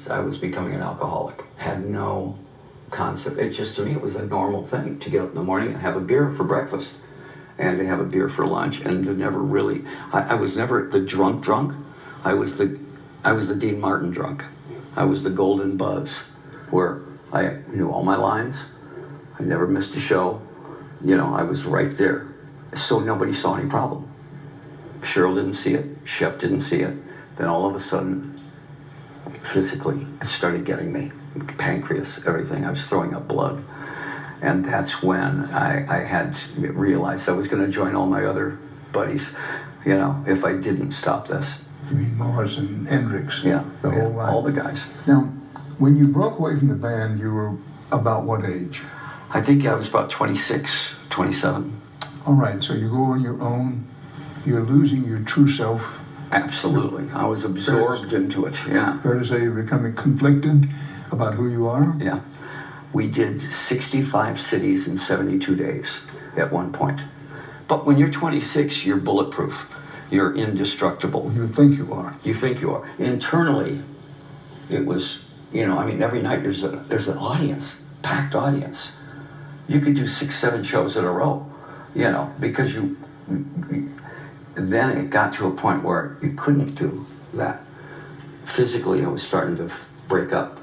I was becoming an alcoholic. Had no concept. It just, to me, it was a normal thing to get up in the morning and have a beer for breakfast and to have a beer for lunch, and to never really, I was never the drunk. I was the Dean Martin drunk. I was the golden buzz, where I knew all my lines. I never missed a show. You know, I was right there. So nobody saw any problem. Cheryl didn't see it. Shep didn't see it. Then all of a sudden, physically, it started getting me. Pancreas, everything. I was throwing up blood. And that's when I had realized I was going to join all my other buddies, you know, if I didn't stop this. You mean Morrison and Hendrix? Yeah, the whole line. All the guys. Now, when you broke away from the band, you were about what age? I think I was about 26, 27. All right, so you go on your own, you're losing your true self. Absolutely. I was absorbed into it, yeah. Fair to say you're becoming conflicted about who you are? Yeah. We did 65 cities in 72 days at one point. But when you're 26, you're bulletproof. You're indestructible. You think you are. You think you are. Internally, it was, you know, I mean, every night there's an audience, packed audience. You could do 6, 7 shows in a row, you know, because then it got to a point where you couldn't do that. Physically, I was starting to break up,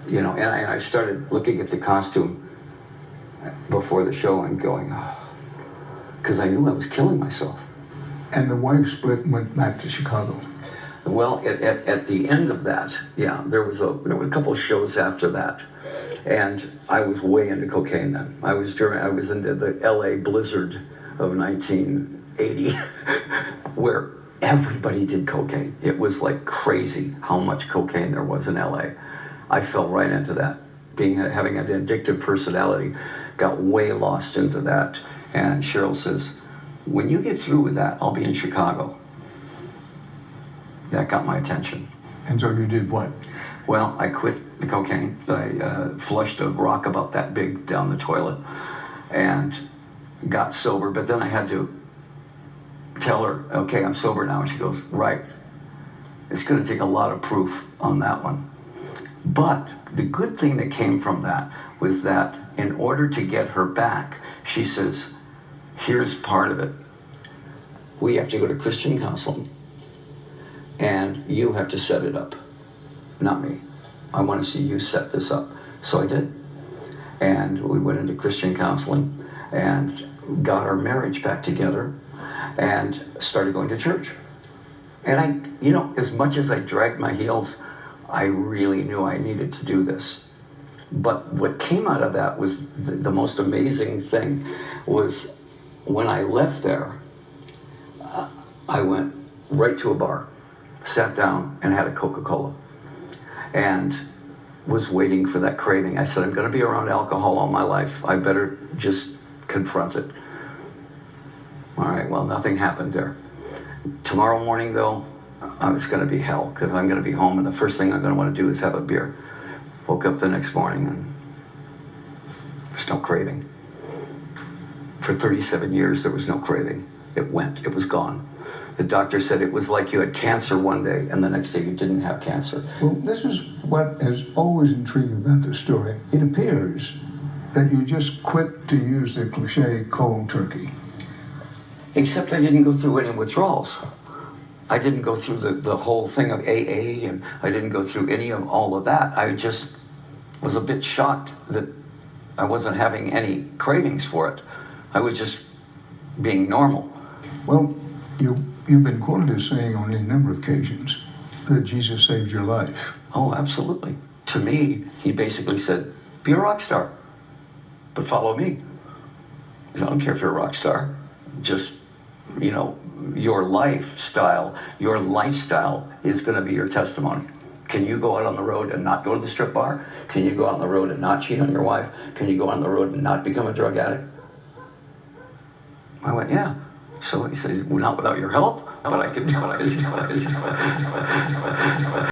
you know, and I started looking at the costume before the show and going, because I knew I was killing myself. And the wife split and went back to Chicago. Well, at the end of that, yeah, there were a couple of shows after that, and I was way into cocaine then. I was into the LA blizzard of 1980, where everybody did cocaine. It was like crazy how much cocaine there was in LA. I fell right into that. Having an addictive personality, got way lost into that. And Cheryl says, when you get through with that, I'll be in Chicago. That got my attention. And so you did what? Well, I quit the cocaine. I flushed a rock about that big down the toilet and got sober. But then I had to tell her, okay, I'm sober now. And she goes, right. It's going to take a lot of proof on that one. But the good thing that came from that was that in order to get her back, she says, here's part of it. We have to go to Christian counseling, and you have to set it up, not me. I want to see you set this up. So I did. And we went into Christian counseling and got our marriage back together and started going to church. And you know, as much as I dragged my heels, I really knew I needed to do this. But what came out of that was the most amazing thing was when I left there, I went right to a bar, sat down and had a Coca-Cola and was waiting for that craving. I said, I'm going to be around alcohol all my life. I better just confront it. All right, well, nothing happened there. Tomorrow morning, though, it's going to be hell because I'm going to be home and the first thing I'm going to want to do is have a beer. Woke up the next morning and there's no craving. For 37 years, there was no craving. It was gone. The doctor said it was like you had cancer one day and the next day you didn't have cancer. Well, this is what has always intrigued me about the story. It appears that you just quit, to use the cliche, cold turkey. Except I didn't go through any withdrawals. I didn't go through the whole thing of AA, and I didn't go through any of all of that. I just was a bit shocked that I wasn't having any cravings for it. I was just being normal. Well, you've been quoted as saying on a number of occasions that Jesus saved your life. Oh, absolutely. To me, he basically said, be a rock star, but follow me. I don't care if you're a rock star. Just, you know, your lifestyle is going to be your testimony. Can you go out on the road and not go to the strip bar? Can you go out on the road and not cheat on your wife? Can you go out on the road and not become a drug addict? I went, yeah. So he said, well, not without your help, but I could do it.